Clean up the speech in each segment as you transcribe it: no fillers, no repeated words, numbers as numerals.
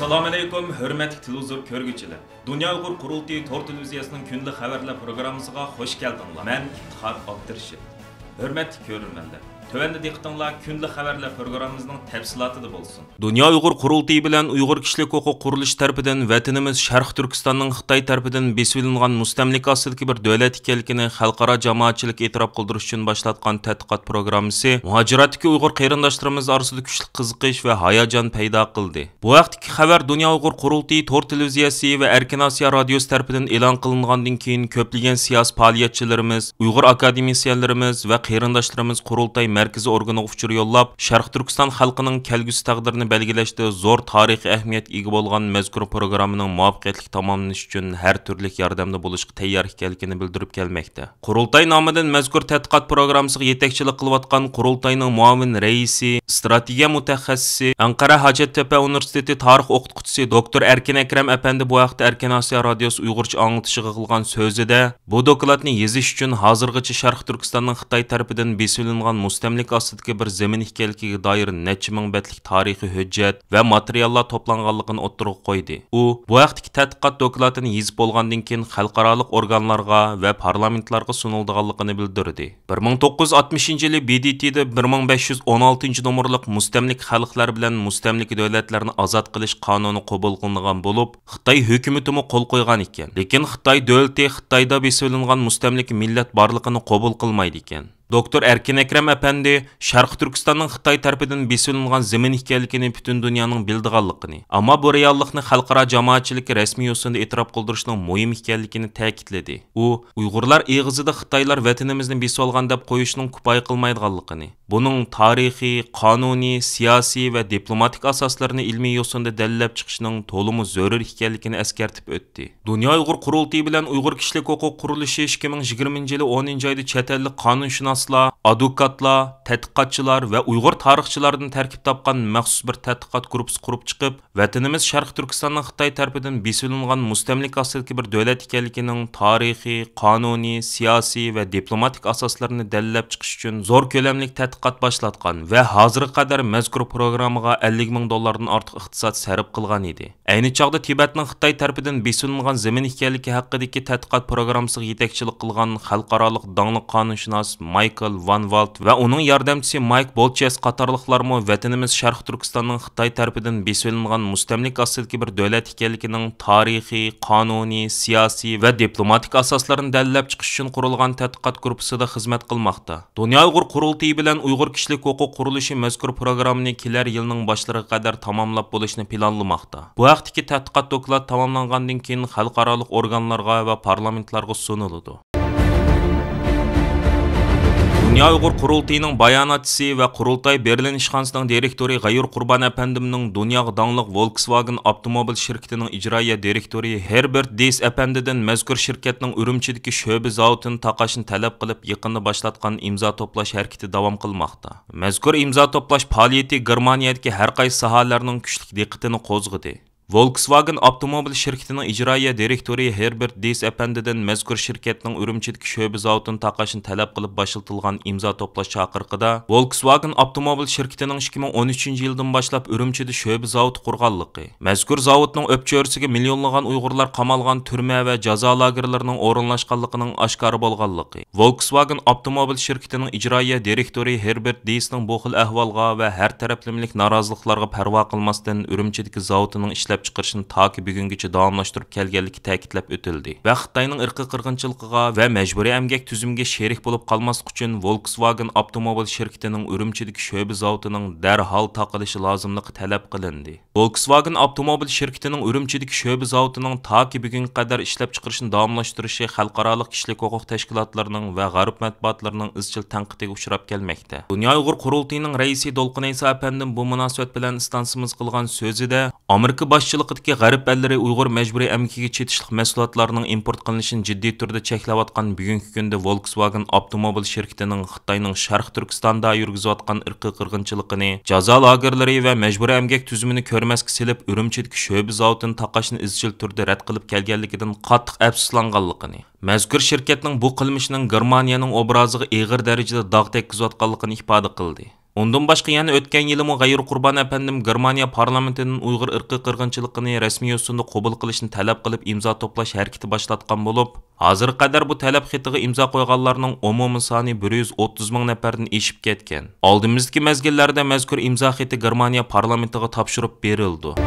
Assalamu alaykum, hörmətli televizor görgüçülər. Dünya Uyğur Qurultayı Tor televiziyasının günlük xəbərlər proqramımıza xoş gəldinizlər. Mən İftixar Abdurşid. Hörmətli görürmənlər. Tövəndə diqqətinizlər günlük xəbərlər proqramımızın təfsilatı bolsun. Dünya Uyğur Qurultayı bilan Uyğur Kişilik Hüquq Quruluş tərəfindən vətənimiz Şərq Türkistanның Xitay tərəfindən besilingan mustamlika asılki bir dövlət ikənligini xalqara jamoatchilik e'tirof qildirish uchun boshlatgan tədqiqat proqramısı muhaciratdagi Uyğur qarindoshlarimiz orasida kuchli qiziqish va hayajon paydo qildi. Bu vaqtdagi xabar Dünya Uyğur Qurultayı Tor televiziyasi va Erkin Asiya radiosi tərəfindən e'lon qilingandan keyin ko'plagan siyosiy faoliyatchilarimiz, Uyğur akademisyenlarimiz va qarindoshlarimiz Qurultay Merkezi organı uçur yollab, Şərq Türkistan xalqının kelgusi taqdirini belgiləşdə zor tarixi əhəmiyyət ega bolğan məzkur proqramının muvaffaqiyətli tamamlanışı üçün hər türlü yardımda buluşqa tayyor ekanligini bildirib kelməkdə. Qurultay nomidan məzkur tədqiqat proqramıga yetakchilik qilib atqan Qurultayning muavin raisi, strategiya mutaxassisi, Ankara Hacettepe Universiteti tarix o'qituvchisi doktor Erkin Akram apandi bu vaqtda Erkin Asiya radiosi Uyg'urcha anglitishga qilgan so'zida bu dokladni yozish uchun hozirgacha Şərq Türkistanning Xitoy tarafidan besilingan mustamlika ostidagi bir zamin ekanligiga doir necha ming betlik tarixiy hujjat va materiallar to'planganligini o'ttirib qo'ydi. U bu vaqtdagi tadqiqot dokladini yozib bo'lgandan keyin xalqaro organlarga va parlamentlarga sunildiganligini bildirdi. 1960-yili BDT'da 1516 nomerlik mustamlik xalqlar bilan mustamlik davlatlarni ozod qilish qonuni qabul qilingan bo'lib, Xitoy hukumatimi qo'l qo'ygan ekan. Lekin Xitoy davlati Xitoyda besilingan mustamlik millat borligini qabul qilmaydi ekan. Doktor Erkin Akram apandi Şərq Türkistanның Xitoy tarafidan besilingan zamin ekanligini butun dunyoning bildiganligini, ammo bu reallikni xalqaro jamoatchilik rasmiy yo'sinda e'tirof qildirishning muhim ekanligini ta'kidladi. U Uyg'urlar eg'izida Xitoylar vatanimizni besib olgan deb qo'yishning kifoya qilmaydiganligini, buning tarixiy, qonuniy, siyosiy va diplomatik asoslarini ilmiy yo'sinda dalillab chiqishning to'liq zarur ekanligini eskartib o'tdi. Dunyo Uyg'ur Qurultayı bilan Uyg'ur Kishilik Huquq Qurilishi 2020-yili 10-oyda chet ellik qonunshunos advokatlar, tədqiqatçılar və Uyğur tarixçilərdən tərkib tapqan məxsus bir tədqiqat qrupusu qurub çıxıb, vətənimiz Şərq Türkistanның Xitoy tərəfindən besilingan mustamlika asılki bir dövlət ikənliginin tarixi, qanuni, siyasi və diplomatik asoslarini dalillab chiqish uchun zo'r ko'lamli tədqiqat başlatqan və hozirga qadar mazkur programmaga 50 ming dollardan ortiq iqtisod sarf qilgan edi. Ayni chog'da Tibetning Xitoy tərəfindən besilingan zamin ikənligi haqidagi tədqiqat programmasiga yetakchilik qilgan xalqaro dangli qonunshunos Michael Van Walt və onun yardımçısı Mike Bolches qatarlıqlarmı vətənimiz Şərq Türkistanның Xitoy tərəfindən besilingan mustamlik asılki bir dövlət ikənliginin tarixi, qanuni, siyasi və diplomatik asoslarini dalillab chiqish uchun qurilgan tədqiqat qrupusida xizmat qilmoqda. Dünya Uyğur Qurultayı bilan Uyğur Kişilik Hüquq Qurilishi mazkur programmani kelar yilning boshlariga qadar tamomlab bo'lishni planlamoqda. Bu vaqtdagi tədqiqat doklad tamomlangandan keyin xalqaro organlarga va parlamentlarga suniladi. Dünya Uyğur Qurultayının bayonotchisi və Qurultay Berlin ishxonasining direktori G'ayur Qurban apandimning dunyoga dangliq Volkswagen avtomobil shirkatining ijroiya direktori Herbert Dies apandidan mazkur shirkatning Urumchidagi sho'ba zavodini taqashni talab qilib yaqinda boshlatgan imzo to'plash harakati davom qilmoqda. Mazkur imzo to'plash faoliyati Germaniyadagi har qaysi sohalarning kuchli diqqatini qo'zg'adi. Volkswagen avtomobil shirkatining ijroiya direktori Herbert Dies apandidan mazkur shirkatning Urumchidagi sho'ba zavodini taqashni talab qilib boshlatilgan imzo to'plash chaqiriqida Volkswagen avtomobil shirkatining 2013-yildan boshlab Urumchida sho'ba zavod qurganligi, mazkur zavodning o'pchorisiga millionlagan Uyg'urlar qamalgan turma va jazo lagerlarining o'rinlashganligining oshkor bo'lganligi, Volkswagen avtomobil shirkatining ijroiya direktori Herbert Diesning bu xil ahvolga va har taraflamlik noroziliklarga parvo qilmasdan Urumchidagi zavodining ishlab chiqarishni toki bugungacha davomlashtirib kelganligi ta'kidlab o'tildi va Xitoyning irqiy qirg'inchiligiga va majburiy emgak tuzumiga sherik bo'lib qolmaslik uchun Volkswagen avtomobil shirkatining Urumchidagi sho'ba zavodining darhol taqilishi lozimligi talab qilindi. Volkswagen avtomobil shirkatining Urumchidagi sho'ba zavodining toki bugunga qadar ishlab chiqarishni davomlashtirishi xalqaro kishilik huquq tashkilotlarining va g'arb matbuotlarining izchil tanqidiga uchrab kelmoqda. Dunyo Uyg'ur Qurultayining raisi Dolqin Ayso apandim bu munosabat bilan istansimiz qilgan so'zida Amerika boshchiligidagi g'arb ellari Uyg'ur majburiy emkiga chetishlik mahsulotlarining import qilinishini jiddiy turda cheklayotgan bugungi kunda Volkswagen avtomobil shirkatining Xitoyning Sharq Turkistonda yurgizayotgan irqiy qirg'inchiligini, jazo lagerlari va majburiy emgak tuzumini ko'rmasga silib Urumchidagi sho'ba zavodini taqashni izchil turda rad qilib kelganligidan qattiq afsuslanganligini, mazkur shirkatning bu qilmishining Germaniyaning obraziga og'ir darajada dog' tekkizayotganligini ifoda qildi. Ondan başqa yana o'tgan yilimi G'ayur Qurban apandim Germaniya parlamentining Uyg'ur irqiy qirg'inchiligini rasmiy yo'sinda qabul qilishni talab qilib imzo to'plash harakati boshlatgan bo'lib, hozirga qadar bu talab xatiga imzo qo'yganlarning umumiy soni 130 ming nafardan eshib ketgan. Oldimizdagi mezgillarda mazkur imzo xati Germaniya parlamentiga topshirib berildi.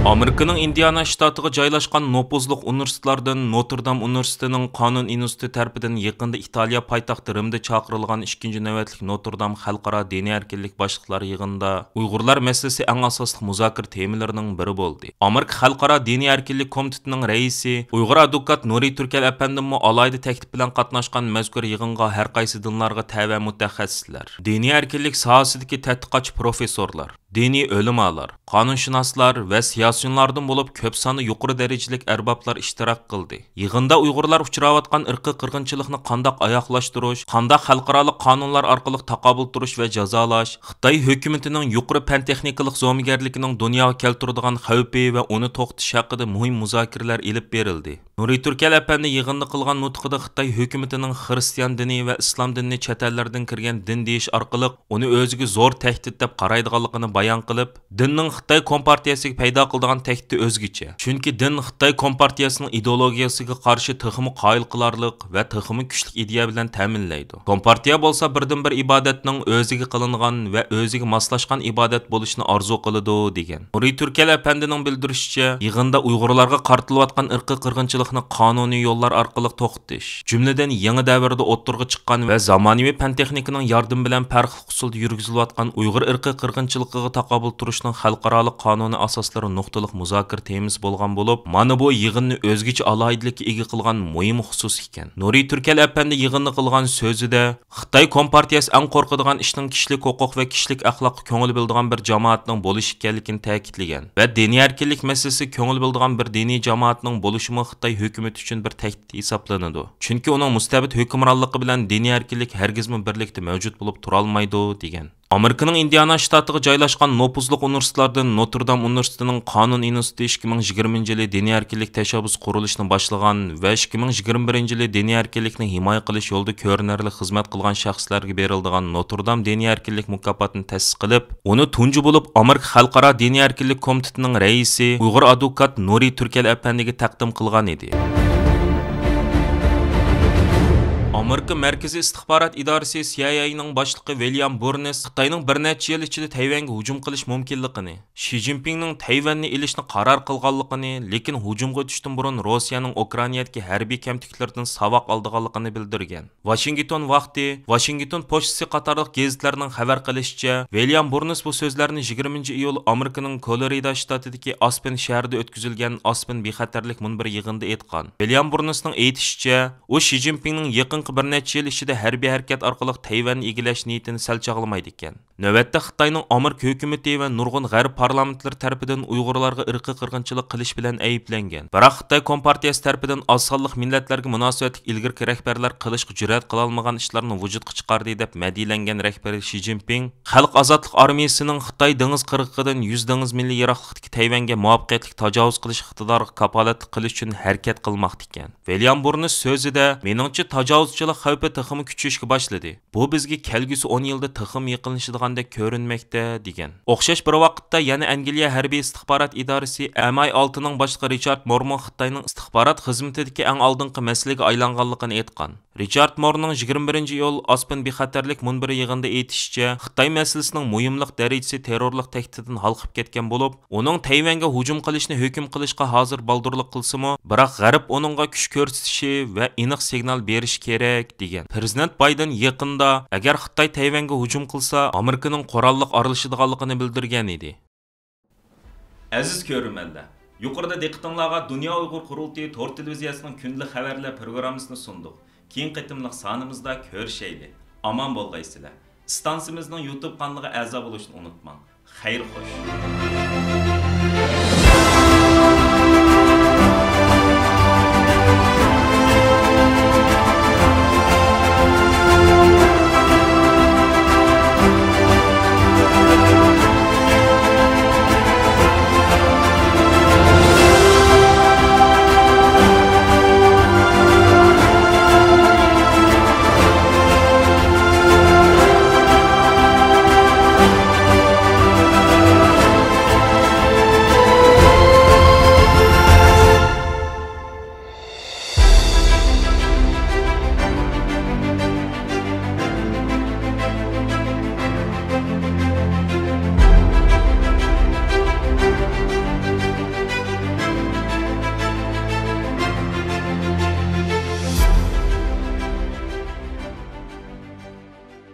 Amerikaning Indiana shtatiga joylashgan nopuzliq universitetlardan Notre-Dame universitetining qonun instituti tarafidan yaqinda Italiya poytaxti Rimda chaqirilgan 2-chi navbatlik Notre-Dame xalqaro diniy erkinlik boshliqlari yig'inida Uyg'urlar masalasi eng asosli muzokara temalarining biri bo'ldi. Amerika xalqaro diniy erkinlik komitetining raisi Uyg'ur advokat Nuri Turkal apandimmi alayda taklif bilan qatnashgan mazkur yig'inga har qaysi dinlarga tava mutaxassislar, diniy erkinlik sohasidagi tadqiqotchi professorlar, diniy o'limalar, qonunshunoslar va siyosiyonlardan bo'lib ko'p soni yuqori darajalik arboblar ishtirok qildi. Yig'inda Uyg'urlar uchrayotgan irqiy qirg'inchilikni qanday oyoqlashtirish, qanday xalqaro qonunlar orqali taqobil turish va jazolash, Xitoy hukumatining yuqori fan texnikalik zo'migarligining dunyoga keltiradigan xavfi va uni to'xtatish haqida muhim muzokaralar olib berildi. Nuri Turkal apandi yig'inda qilgan nutqida Xitoy hukumatining xristian dini va islom dinini chet ellardan kirgan din deyish orqali uni o'ziga zo'r tahdid deb qaraydiganligini bayon qilib, dinning Xitoy kompartiyasiga paydo qiladigan tahdidi o'zgacha. Chunki din Xitoy kompartiyasining ideologiyasiga qarshi tiximi qoyil qilarlik va tiximi kuchli ideya bilan ta'minlaydi. Kompartiya bo'lsa birdan-bir ibodatning o'ziga qilingan va o'ziga moslashgan ibodat bo'lishini orzu qiladi degan. Nuri Turkal apandining bildirishicha, yig'inda Uyg'urlarga qaratilayotgan irqiy qirg'inchilikni qonuniy yo'llar orqali to'xtatish, jumladan yangi davrda o'ttirg'i chiqqan va zamonaviy fan texnikaning yordami bilan farqli usulda yurgizilayotgan Uyg'ur irqiy qirg'inchiligiga taqobil turishning xalqaro qonuniy asoslari nuqtaliq muzokara temasi bo'lgan bo'lib, mana bu yig'inni o'zgacha alohidlikka ega qilgan muhim xusus ekan. Nuri Turkal apandi yig'inni qilgan so'zida Xitoy kompartiyasi eng qo'rqadigan ishning kishilik huquq va kishilik axloqqa ko'ngil bildigan bir jamoatning bo'lishi ekanligini ta'kidlagan va diniy erkinlik masalasi ko'ngil bildigan bir diniy jamoatning bo'lishimi Xitoy hukumati uchun bir tahdid hisoblanadi. Chunki uning mustabid hukmronligi bilan diniy erkinlik hargizmi birlikda mavjud bo'lib tura olmaydi degan. Amerikaning Indiana shtatiga joylashgan nopuzliq universitetlardan Notre-Dame universitetining qonun instituti 2020-yili diniy erkinlik tashabbus qurilishini boshlagan va 2021-yili diniy erkinlikni himoya qilish yo'lida ko'rinarli xizmat qilgan shaxslarga beriladigan Notre-Dame diniy erkinlik mukofotini ta'sis qilib, uni tunji bo'lib Amerika xalqaro diniy erkinlik komitetining raisi Uyg'ur advokat Nuri Turkal apandiga taqdim qilgan edi. Amerika Markaziy istixborot idorasi CIA'ning boshlig'i William Burns Xitoyning bir necha yil ichida Tayvanga hujum qilish mumkinligini, Shi Jinpingning Tayvanni elishni qaror qilganligini, lekin hujumga o'tishdan burun Rossiyaning Ukrainadagi harbiy kamtiklardan saboq oldiganligini bildirgan. Washington vaqti, Washington pochtasi qatorliq gazetlarning xabar qilishicha, William Burns bu so'zlarni 20-iyul Amerikaning Colorado shtatidagi Aspen shahrida o'tkazilgan Aspen bexatarlik munbir yig'inida aytgan. William Burnsning aytishicha, u Shi Jinpingning yaqin bir necha yil ichida harbiy harakat orqali Tayvanni egallash niyatini sal chog'lamaydi ekan. Navbatda Xitoyning Amerika hukumati va nurg'un g'arb parlamentlari tarafidan Uyg'urlarga irqiy qirg'inchilik qilish bilan ayblangan. Biroq Xitoy kompartiyasi tarafidan oz sonli millatlarga munosabatli ilgirki rahbarlar qilishga jur'at qila olmagan ishlarni vujudga chiqardi deb madhiyalangan rahbar Shi Jinping Xalq ozodlik armiyasining Xitoy dengiz qirg'iqidan 100 dengiz milli yiroqlikdagi Tayvanga muvaffaqiyatli tajovuz qilish iqtidoriga kapolat qilish uchun harakat qilmoqda ekan. William Burns so'zida, meningcha tajovuzchilik xavfi tiximi kuchayishga boshladi. Bu bizga kelgusi 10 yilda tixim yiqilishdigandek ko'rinmoqda degan. O'xshash bir vaqtda yana Angliya harbiy istixborot idorasi MI6ning boshlig'i Richard Moore Xitoyning istixborot xizmatidagi eng oldingi masalaga aylanganligini aytgan. Richard Moore'ning 21-iyul Aspen bexatarlik munbiri yig'inida aytishicha, Xitoy masalasining muhimlik darajasi terrorlik tahdididan halqib ketgan bo'lib, uning Tayvanga hujum qilishni hukm qilishga hozir baldurlik qilsa-mu, biroq G'arb uningga kuch ko'rsatishi va aniq signal berish kerak degan. Prezident Bayden yaqinda agar Xitoy Tayvanga hujum qilsa, Amerikaning qurolliq aralashadiganligini bildirgan edi. Aziz ko'ruvchilar, yuqorida diqqatingizga Dunyo Uyg'ur qurultiyi to'r televiziyasining kundalik xabarlar programmasini sundik. Keyin qitimliq sonimizda ko'rishayli. Aman bo'lgaysizlar. Stansimizning YouTube kanaliga a'zo bo'lishni unutmang. Xayr xo'sh.